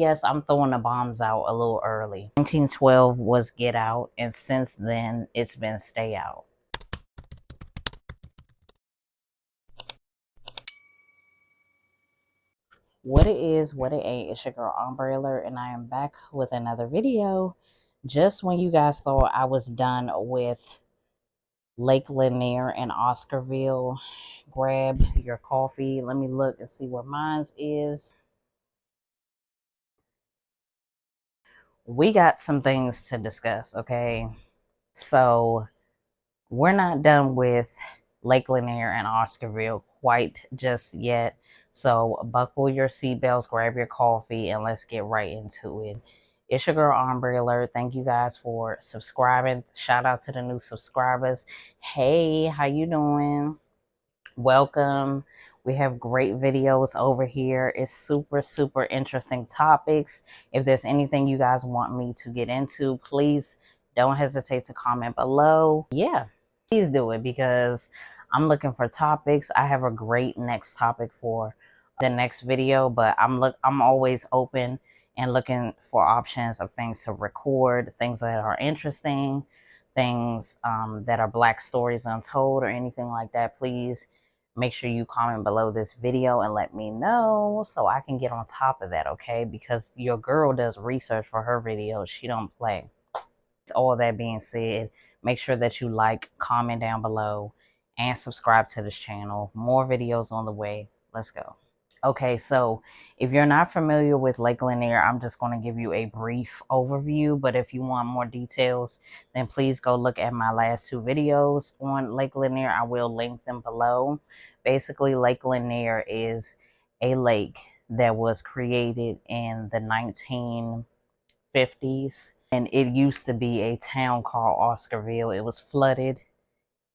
Yes, I'm throwing the bombs out a little early. 1912 was Get Out, and since then, it's been Stay Out. What it is, what it ain't, it's your girl Umbrella, and I am back with another video. Just when you guys thought I was done with Lake Lanier and Oscarville, grab your coffee. Let me look and see what mine's is. We got some things to discuss, okay? So we're not done with Lake Lanier and Oscarville quite just yet. So buckle your seatbelts, grab your coffee, and let's get right into it. It's your girl Umbrella. Thank you guys for subscribing. Shout out to the new subscribers. Hey, how you doing? Welcome. We have great videos over here. It's super interesting topics. If there's anything you guys want me to get into, please don't hesitate to comment below. Yeah, please do it because I'm looking for topics. I have a great next topic for the next video, but I'm always open and looking for options of things to record, things that are interesting, things that are Black stories untold or anything like that. Please make sure you comment below this video and let me know so I can get on top of that, okay? Because your girl does research for her videos. She don't play. All that being said, make sure that you like, comment down below, and subscribe to this channel. More videos on the way. Let's go. Okay, so if you're not familiar with Lake Lanier, I'm just going to give you a brief overview. But if you want more details, then please go look at my last two videos on Lake Lanier. I will link them below. Basically, Lake Lanier is a lake that was created in the 1950s. And it used to be a town called Oscarville. It was flooded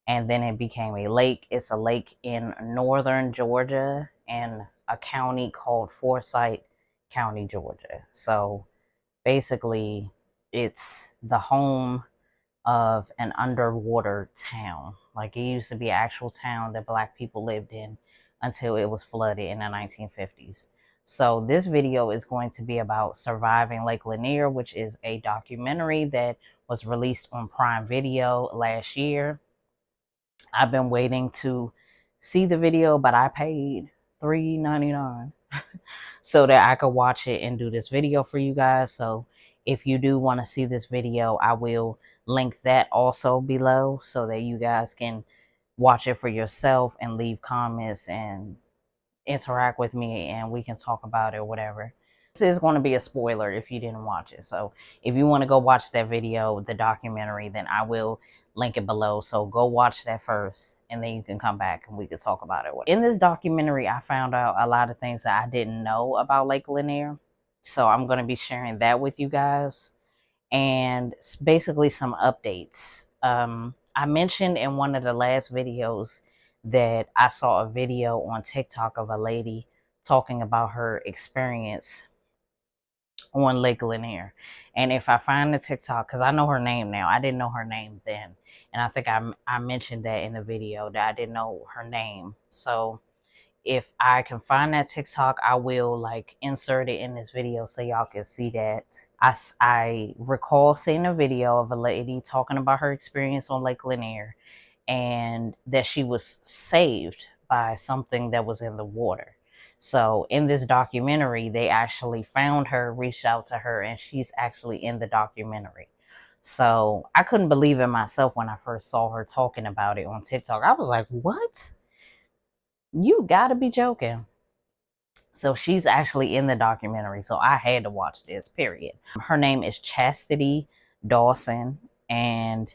and then it became a lake. It's a lake in northern Georgia and a county called Forsyth County, Georgia. So basically, it's the home of an underwater town. Like, it used to be an actual town that Black people lived in until it was flooded in the 1950s. So this video is going to be about surviving Lake Lanier, which is a documentary that was released on Prime Video last year. I've been waiting to see the video, but I paid $3.99 so that I could watch it and do this video for you guys. So if you do want to see this video, I will link that also below so that you guys can watch it for yourself and leave comments and interact with me and we can talk about it or whatever. This is going to be a spoiler if you didn't watch it. So if you want to go watch that video, the documentary, then I will link it below. So go watch that first and then you can come back and we can talk about it. In this documentary, I found out a lot of things that I didn't know about Lake Lanier. So I'm going to be sharing that with you guys and basically some updates. I mentioned in one of the last videos that I saw a video on TikTok of a lady talking about her experience on Lake Lanier. And if I find the TikTok, because I know her name now, I didn't know her name then. And I think I mentioned that in the video that I didn't know her name. So if I can find that TikTok, I will like insert it in this video so y'all can see that. I recall seeing a video of a lady talking about her experience on Lake Lanier and that she was saved by something that was in the water. So in this documentary, they actually found her, reached out to her, and she's actually in the documentary. So I couldn't believe it myself when I first saw her talking about it on TikTok. I was like, what? You gotta be joking. So she's actually in the documentary. So I had to watch this, period. Her name is Chastity Dawson. And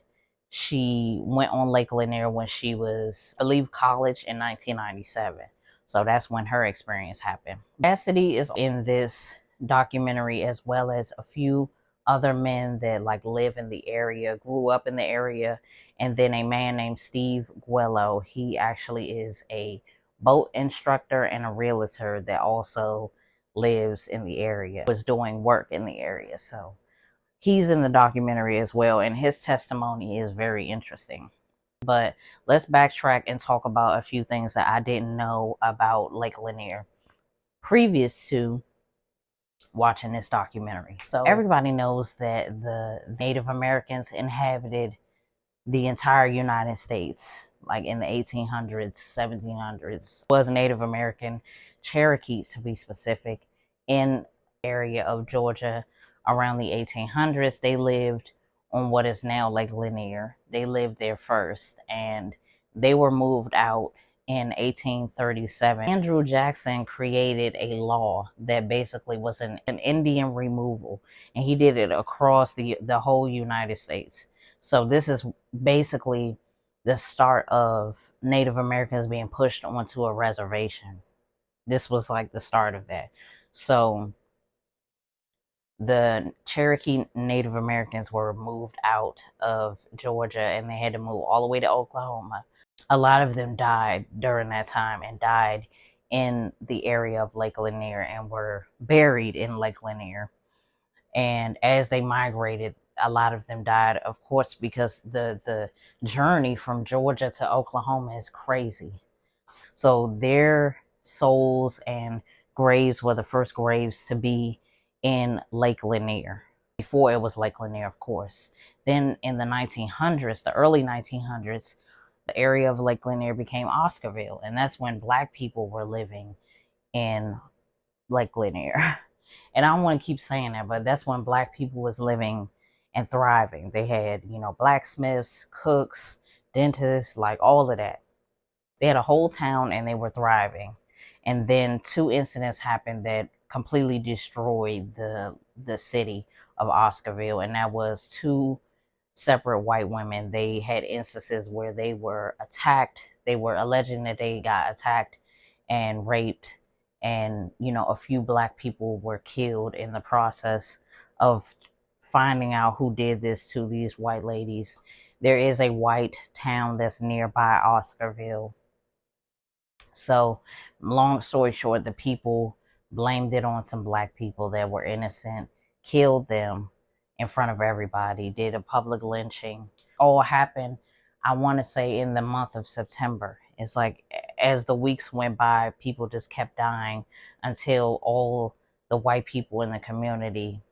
she went on Lake Lanier when she was, I believe, college in 1997. So that's when her experience happened. Chastity is in this documentary as well as a few other men that like live in the area, grew up in the area. And then a man named Steve Guello. He actually is a boat instructor and a realtor that also lives in the area, was doing work in the area. So he's in the documentary as well, and his testimony is very interesting. But let's backtrack and talk about a few things that I didn't know about Lake Lanier previous to watching this documentary. So everybody knows that the Native Americans inhabited the entire United States, like in the 1800s, 1700s. Was Native American Cherokees, to be specific, in area of Georgia around the 1800s. They lived on what is now Lake Lanier. They lived there first, and they were moved out in 1837. Andrew Jackson created a law that basically was an Indian removal, and he did it across the whole United States. So this is basically the start of Native Americans being pushed onto a reservation. This was like the start of that. So the Cherokee Native Americans were moved out of Georgia and they had to move all the way to Oklahoma. A lot of them died during that time and died in the area of Lake Lanier and were buried in Lake Lanier. And as they migrated, a lot of them died, of course, because the journey from Georgia to Oklahoma is crazy. So their souls and graves were the first graves to be in Lake Lanier. Before it was Lake Lanier, of course. Then in the 1900s, the early 1900s, the area of Lake Lanier became Oscarville. And that's when Black people were living in Lake Lanier. And I don't want to keep saying that, but that's when Black people was living and thriving. They had, blacksmiths, cooks, dentists, like all of that. They had a whole town and they were thriving. And then two incidents happened that completely destroyed the city of Oscarville, and that was two separate white women. They had instances where they were attacked. They were alleging that they got attacked and raped, and a few Black people were killed in the process of finding out who did this to these white ladies. There is a white town that's nearby Oscarville. So, long story short, the people blamed it on some Black people that were innocent, killed them in front of everybody, did a public lynching. All happened, I want to say, in the month of September. It's like as the weeks went by, people just kept dying until all the white people in the community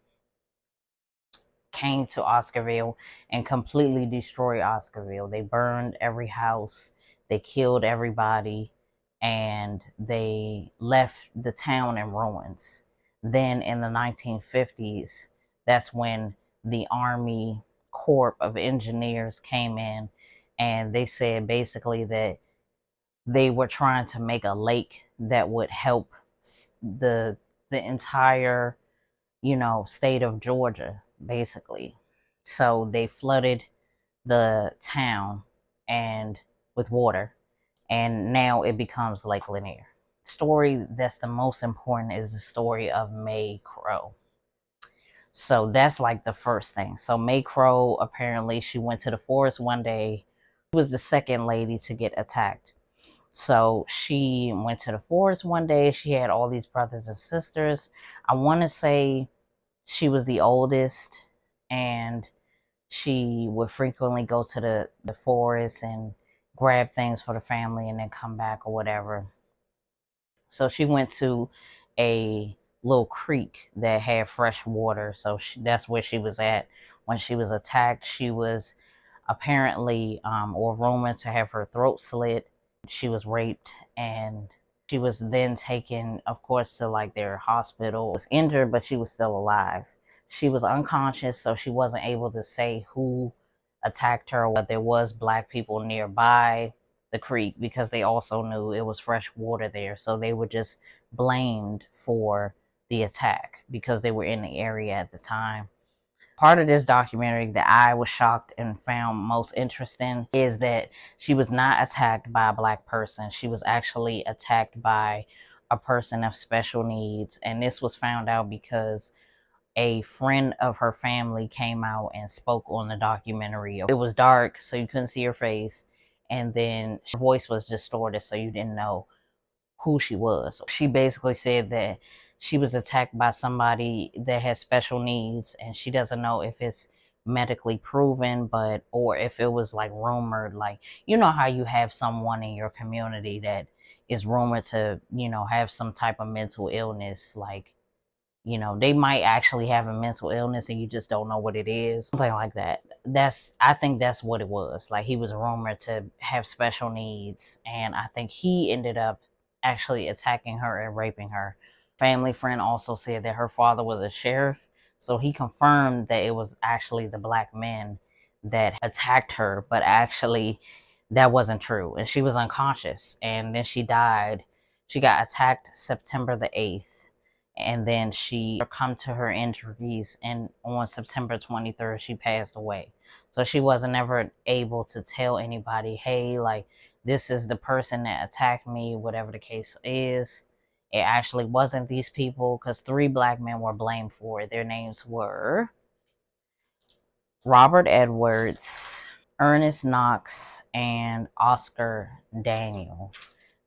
came to Oscarville and completely destroyed Oscarville. They burned every house, they killed everybody, and they left the town in ruins. Then in the 1950s, that's when the Army Corps of Engineers came in, and they said basically that they were trying to make a lake that would help the entire state of Georgia, basically. So they flooded the town and with water, and now it becomes Lake Lanier. The story that's the most important is the story of May Crow. So that's like the first thing. So May Crow, apparently she went to the forest one day. She was the second lady to get attacked. So she went to the forest one day. She had all these brothers and sisters. I want to say she was the oldest, and she would frequently go to the forest and grab things for the family and then come back or whatever. So she went to a little creek that had fresh water. So that's where she was at when she was attacked. She was apparently, or rumored to have her throat slit. She was raped, and she was then taken, of course, to like their hospital. Was injured, but she was still alive. She was unconscious, so she wasn't able to say who attacked her, but there was Black people nearby the creek because they also knew it was fresh water there. So they were just blamed for the attack because they were in the area at the time. Part of this documentary that I was shocked and found most interesting is that she was not attacked by a Black person. She was actually attacked by a person of special needs. And this was found out because a friend of her family came out and spoke on the documentary. It was dark, so you couldn't see her face. And then her voice was distorted, so you didn't know who she was. She basically said that she was attacked by somebody that has special needs, and she doesn't know if it's medically proven, but or if it was like rumored. Like, how you have someone in your community that is rumored to have some type of mental illness, like They might actually have a mental illness and you just don't know what it is. Something like that. I think that's what it was. Like, he was rumored to have special needs, and I think he ended up actually attacking her and raping her. Family friend also said that her father was a sheriff, so he confirmed that it was actually the black men that attacked her, but actually that wasn't true. And she was unconscious, and then she died. She got attacked September the 8th, and then she succumbed to her injuries, and on September 23rd she passed away. So she wasn't ever able to tell anybody, hey, like, this is the person that attacked me, whatever the case is. It actually wasn't these people, because 3 black men were blamed for it. Their names were Robert Edwards, Ernest Knox, and Oscar Daniel.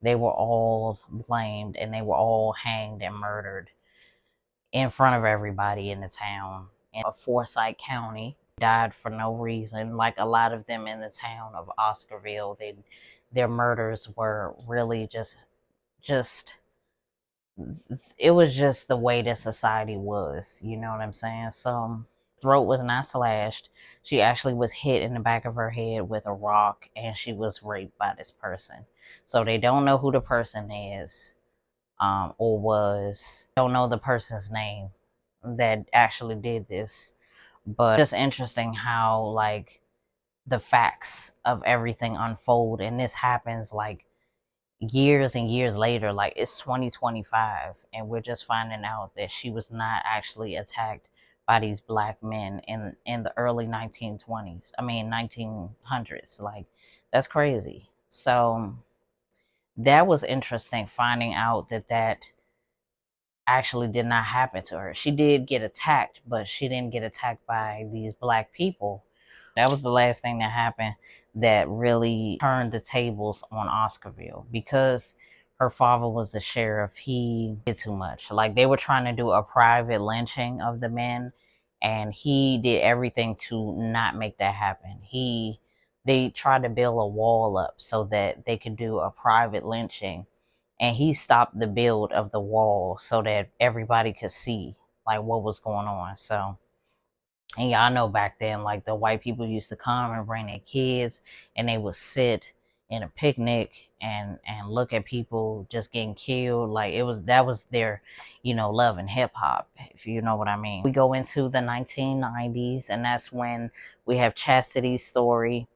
They were all blamed, and they were all hanged and murdered in front of everybody in the town. In Forsyth County, died for no reason. Like a lot of them in the town of Oscarville, their murders were really just it was just the way that society was. You know what I'm saying? So, throat was not slashed. She actually was hit in the back of her head with a rock, and she was raped by this person. So they don't know who the person is, or was. Don't know the person's name that actually did this. But just interesting how, like, the facts of everything unfold, and this happens like years and years later. Like, it's 2025 and we're just finding out that she was not actually attacked by these black men in the early 1920s, I mean 1900s. Like, that's crazy. So that was interesting, finding out that actually did not happen to her. She did get attacked, but she didn't get attacked by these black people. That was the last thing that happened that really turned the tables on Oscarville, because her father was the sheriff. He did too much. Like, they were trying to do a private lynching of the men, and he did everything to not make that happen. They tried to build a wall up so that they could do a private lynching, and he stopped the build of the wall so that everybody could see like what was going on. So, and y'all know back then, like, the white people used to come and bring their kids, and they would sit in a picnic and look at people just getting killed. Like, that was their, love and hip hop, if you know what I mean. We go into the 1990s, and that's when we have Chastity's story,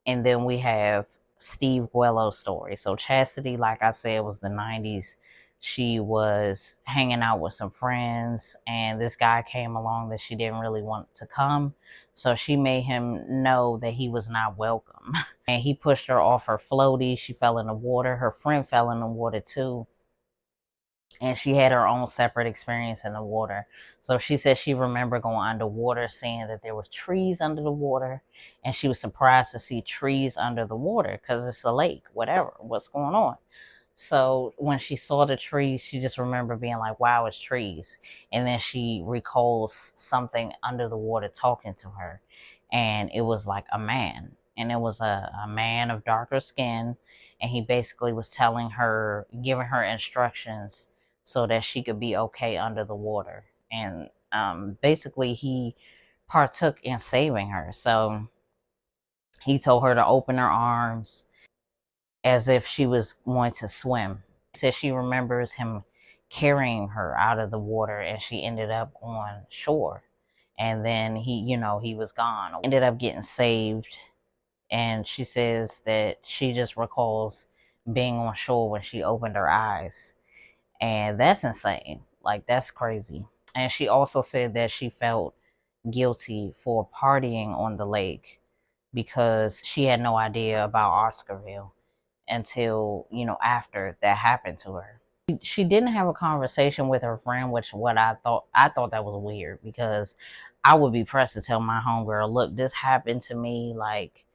and then we have Steve Guello's story. So Chastity, like I said, was the 90s. She was hanging out with some friends, and this guy came along that she didn't really want to come. So she made him know that he was not welcome. And he pushed her off her floaty. She fell in the water. Her friend fell in the water too, and she had her own separate experience in the water. So she said she remembered going underwater, seeing that there were trees under the water, and she was surprised to see trees under the water because it's a lake, whatever, what's going on. So when she saw the trees, she just remembered being like, wow, it's trees. And then she recalls something under the water talking to her, and it was like a man, and it was a man of darker skin, and he basically was telling her, giving her instructions so that she could be okay under the water. And basically he partook in saving her. So he told her to open her arms as if she was going to swim. She says she remembers him carrying her out of the water, and she ended up on shore. And then he was gone. Ended up getting saved, and she says that she just recalls being on shore when she opened her eyes. And that's insane. Like, that's crazy. And she also said that she felt guilty for partying on the lake because she had no idea about Oscarville until, after that happened to her. She didn't have a conversation with her friend, which what I thought that was weird, because I would be pressed to tell my homegirl, look, this happened to me, like.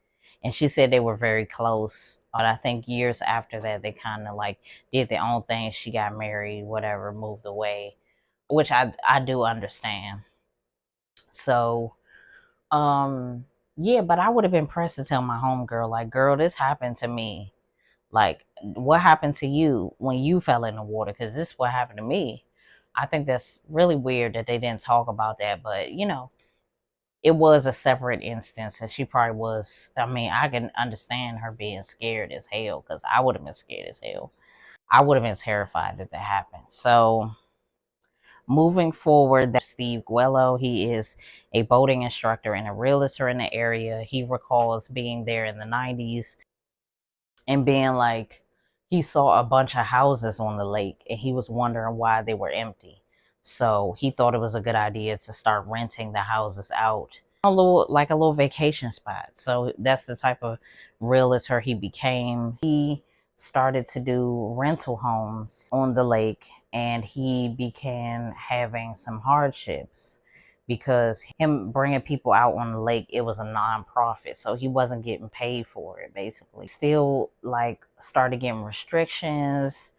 And she said they were very close, but I think years after that they kind of like did their own thing. She got married, whatever, moved away, which I do understand. So yeah, but I would have been pressed to tell my homegirl, like, girl, this happened to me. Like, what happened to you when you fell in the water? Because this is what happened to me. I think that's really weird that they didn't talk about that, but you know, it was a separate instance, and she probably was. I mean, I can understand her being scared as hell because I would have been scared as hell. I would have been terrified that that happened. So, moving forward, that's Steve Guello. He is a boating instructor and a realtor in the area. He recalls being there in the 90s and being like, he saw a bunch of houses on the lake and he was wondering why they were empty. So he thought it was a good idea to start renting the houses out, a little like a little vacation spot. So that's the type of realtor he became. He started to do rental homes on the lake, and he began having some hardships because him bringing people out on the lake, it was a non-profit, so he wasn't getting paid for it. Basically, still like started getting restrictions.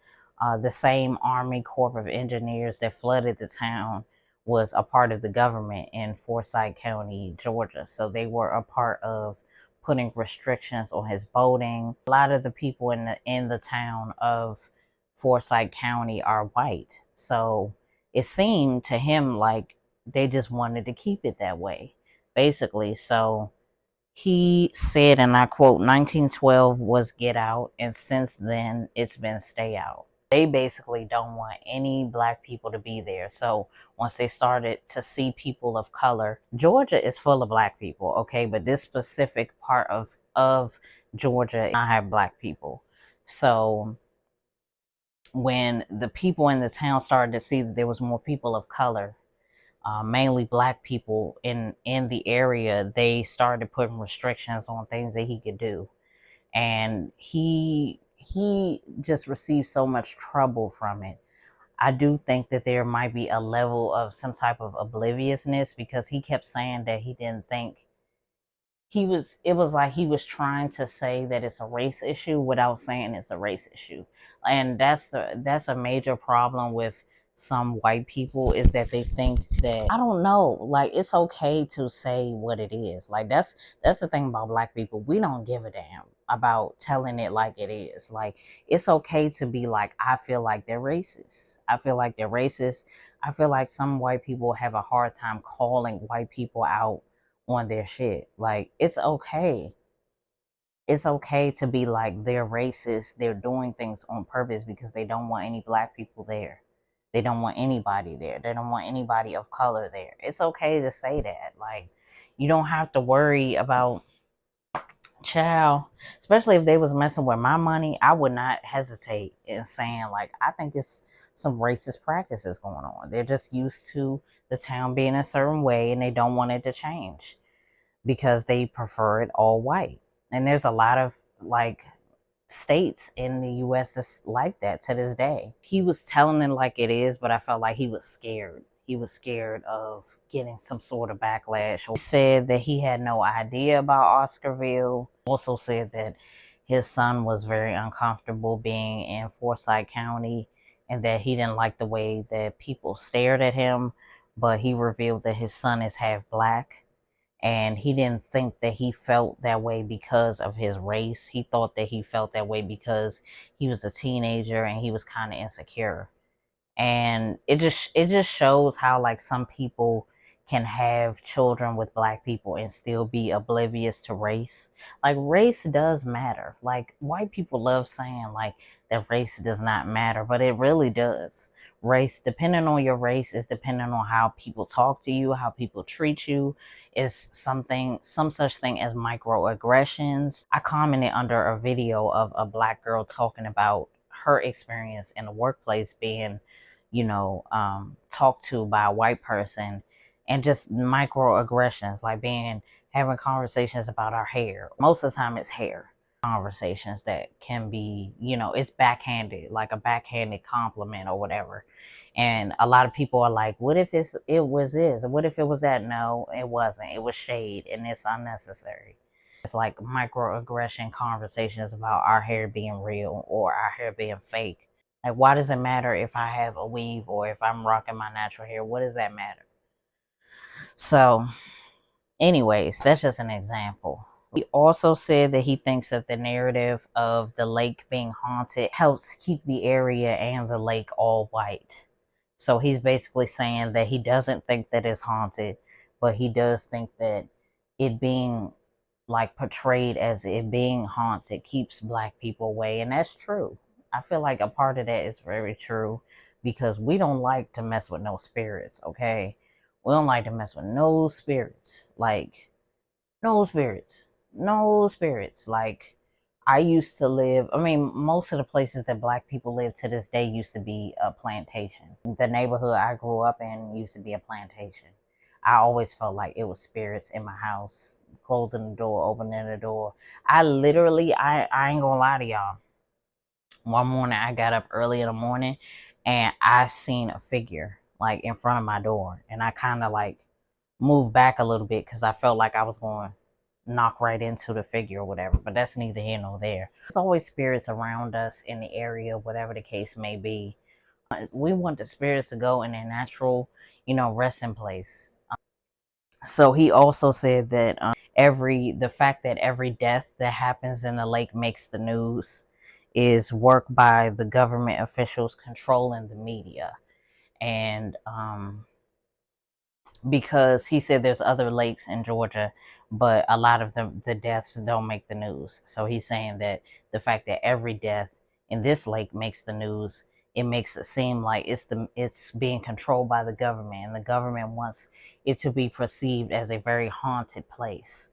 The same Army Corps of Engineers that flooded the town was a part of the government in Forsyth County, Georgia, so they were a part of putting restrictions on his boating. A lot of the people in the town of Forsyth County are white, so it seemed to him like they just wanted to keep it that way, basically. So he said, and I quote, 1912 was get out, and since then it's been stay out. They basically don't want any black people to be there. So once they started to see people of color, Georgia is full of black people, okay, but this specific part of Georgia does not have black people. So when the people in the town started to see that there was more people of color, mainly black people in the area, they started putting restrictions on things that he could do, and he just received so much trouble from it. I do think that there might be a level of some type of obliviousness because he kept saying that he didn't think it was like he was trying to say that it's a race issue without saying it's a race issue. And that's a major problem with some white people, is that they think that, I don't know, like it's okay to say what it is. Like that's the thing about black people. We don't give a damn about telling it like it is. Like it's okay to be like, I feel like they're racist. I feel like they're racist. I feel like some white people have a hard time calling white people out on their shit. Like it's okay. It's okay to be like, they're racist. They're doing things on purpose because they don't want any black people there. They don't want anybody there. They don't want anybody of color there. It's okay to say that. Like you don't have to worry about, child, especially if they was messing with my money. I would not hesitate in saying like, I think it's some racist practices going on. They're just used to the town being a certain way and they don't want it to change because they prefer it all white. And there's a lot of like states in the US that's like that to this day. He was telling it like it is, but I felt like he was scared. He was scared of getting some sort of backlash. He said that he had no idea about Oscarville. Also said that his son was very uncomfortable being in Forsyth County and that he didn't like the way that people stared at him. But he revealed that his son is half black, and he didn't think that he felt that way because of his race. He thought that he felt that way because he was a teenager and he was kind of insecure. And it just shows how like some people can have children with black people and still be oblivious to race. Like race does matter. Like white people love saying like that race does not matter, but it really does. Race, depending on your race, is depending on how people talk to you, how people treat you. Is some such thing as microaggressions. I commented under a video of a black girl talking about her experience in the workplace being, talked to by a white person, and just microaggressions, like being having conversations about our hair. Most of the time, it's hair conversations that can be, it's backhanded, like a backhanded compliment or whatever. And a lot of people are like, what if it was this? What if it was that? No, it wasn't. It was shade, and it's unnecessary. It's like microaggression conversations about our hair being real or our hair being fake. Like, why does it matter if I have a weave or if I'm rocking my natural hair? What does that matter? So, anyways, that's just an example. He also said that he thinks that the narrative of the lake being haunted helps keep the area and the lake all white. So he's basically saying that he doesn't think that it's haunted, but he does think that it being like portrayed as it being haunted keeps black people away. And that's true. I feel like a part of that is very true because we don't like to mess with no spirits, okay? We don't like to mess with no spirits. Like, no spirits. No spirits. Like, I used to live, I mean, most of the places that black people live to this day used to be a plantation. The neighborhood I grew up in used to be a plantation. I always felt like it was spirits in my house, closing the door, opening the door. I ain't gonna lie to y'all. One morning I got up early in the morning and I seen a figure like in front of my door. And I kind of like moved back a little bit because I felt like I was going to knock right into the figure or whatever. But that's neither here nor there. There's always spirits around us in the area, whatever the case may be. We want the spirits to go in their natural, resting place. So he also said that the fact that every death that happens in the lake makes the news is work by the government officials controlling the media. And because he said there's other lakes in Georgia, but a lot of the deaths don't make the news. So he's saying that the fact that every death in this lake makes the news, it makes it seem like it's being controlled by the government, and the government wants it to be perceived as a very haunted place.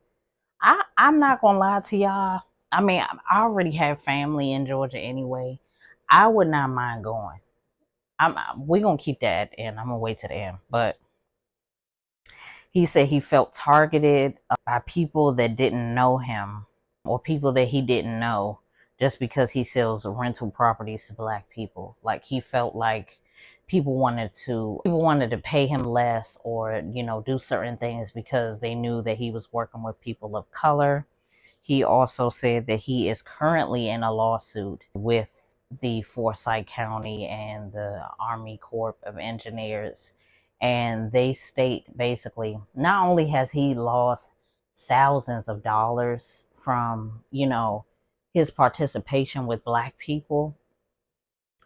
I'm not gonna lie to y'all. I mean, I already have family in Georgia anyway. I would not mind going. We're gonna keep that at the end. I'm gonna wait to the end, but he said he felt targeted by people that didn't know him or people that he didn't know just because he sells rental properties to black people. Like he felt like people wanted to pay him less or, do certain things because they knew that he was working with people of color. He also said that he is currently in a lawsuit with the Forsyth County and the Army Corps of Engineers. And they state basically, not only has he lost thousands of dollars from, his participation with black people,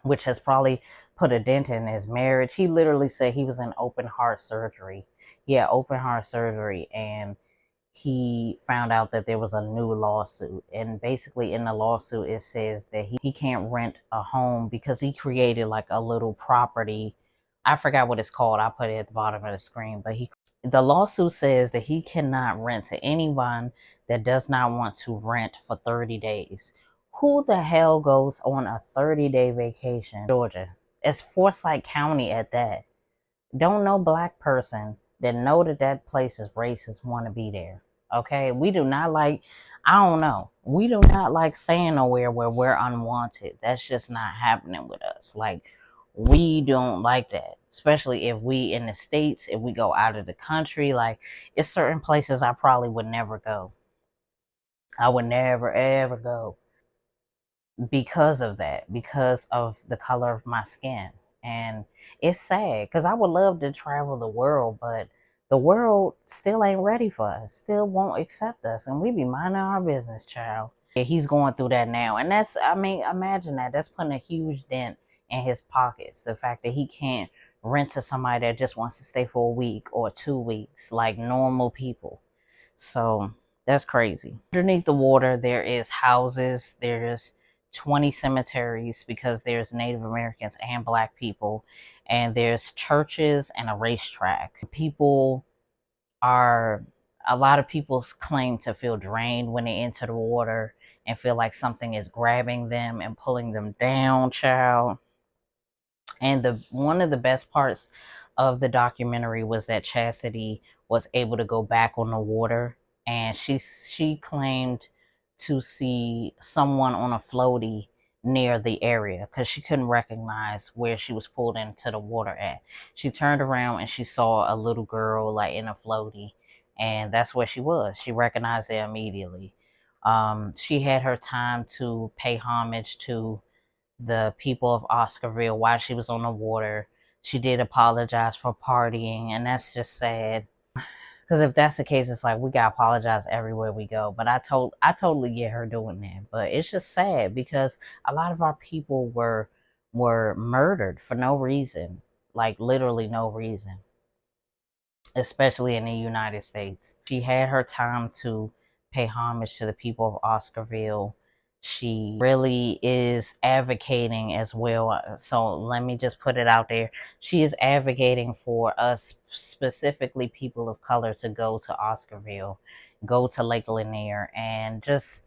which has probably put a dent in his marriage. He literally said he was in open heart surgery. Yeah, open heart surgery. And he found out that there was a new lawsuit. And basically in the lawsuit, it says that he can't rent a home because he created like a little property. I forgot what it's called. I put it at the bottom of the screen. But the lawsuit says that he cannot rent to anyone that does not want to rent for 30 days. Who the hell goes on a 30-day vacation in Georgia? It's Forsyth County at that. Don't no black person that know that place is racist want to be there. Okay, we do not like. I don't know. We do not like staying nowhere where we're unwanted. That's just not happening with us. Like we don't like that, especially if we in the States. If we go out of the country, like it's certain places I probably would never go. I would never ever go because of that, because of the color of my skin. And it's sad because I would love to travel the world, but the world still ain't ready for us, still won't accept us, and we be minding our business, child. Yeah, he's going through that now, and I mean, imagine that. That's putting a huge dent in his pockets. The fact that he can't rent to somebody that just wants to stay for a week or 2 weeks, like normal people. So that's crazy. Underneath the water, there is houses, there's 20 cemeteries because there's Native Americans and black people, and there's churches and a racetrack. A lot of people claim to feel drained when they enter the water and feel like something is grabbing them and pulling them down, child. And one of the best parts of the documentary was that Chastity was able to go back on the water, and she claimed to see someone on a floaty near the area because she couldn't recognize where she was pulled into the water at. She turned around and she saw a little girl like in a floaty, and that's where she was. She recognized it immediately. She had her time to pay homage to the people of Oscarville while she was on the water. She did apologize for partying, and that's just sad. Because if that's the case, it's like we gotta apologize everywhere we go. But I totally get her doing that. But it's just sad because a lot of our people were murdered for no reason. Like, literally no reason, especially in the United States. She had her time to pay homage to the people of Oscarville. She really is advocating as well. So let me just put it out there. She is advocating for us, specifically people of color, to go to Oscarville, go to Lake Lanier, and just,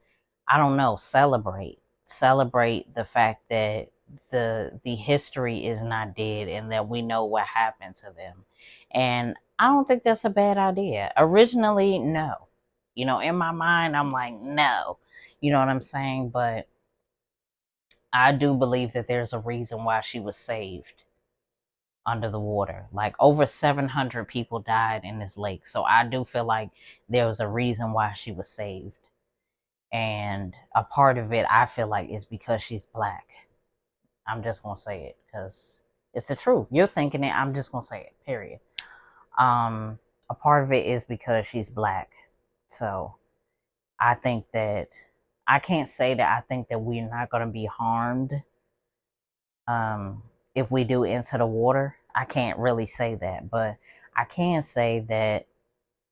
I don't know, celebrate the fact that the history is not dead and that we know what happened to them. And I don't think that's a bad idea. Originally, no. You know, in my mind, I'm like, no. You know what I'm saying? But I do believe that there's a reason why she was saved under the water. Like, over 700 people died in this lake. So I do feel like there was a reason why she was saved. And a part of it, I feel like, is because she's black. I'm just going to say it because it's the truth. You're thinking it. I'm just going to say it, period. A part of it is because she's black. So I think that I can't say that I think that we're not going to be harmed if we do enter the water. I can't really say that, but I can say that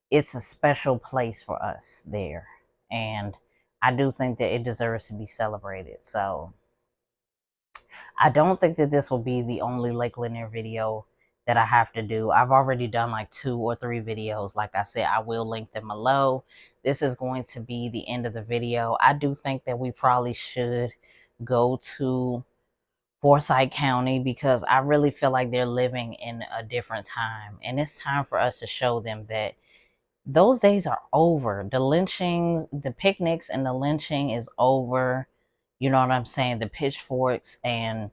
it's a special place for us there. And I do think that it deserves to be celebrated. So I don't think that this will be the only Lake Lanier video that I have to do. I've already done like 2 or 3 videos. Like I said, I will link them below. This is going to be the end of the video. I do think that we probably should go to Forsyth County because I really feel like they're living in a different time. And it's time for us to show them that those days are over. The lynchings, the picnics and the lynching is over. You know what I'm saying? The pitchforks and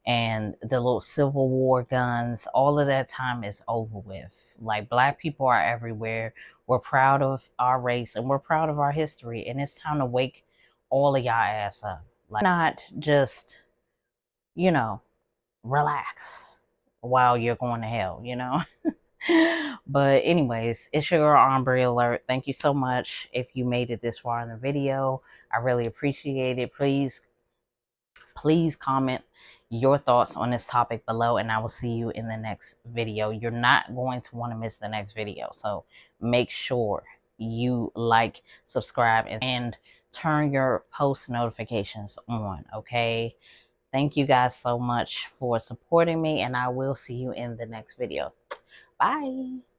the little Civil War guns, all of that time is over with. Like, black people are everywhere. We're proud of our race and we're proud of our history. And it's time to wake all of y'all ass up. Like, not just, you know, relax while you're going to hell, you know? But anyways, it's your girl Ombre Alert. Thank you so much if you made it this far in the video. I really appreciate it. Please comment your thoughts on this topic below, and I will see you in the next video. You're not going to want to miss the next video, so make sure you like, subscribe, and turn your post notifications on. Okay, thank you guys so much for supporting me, and I will see you in the next video. Bye.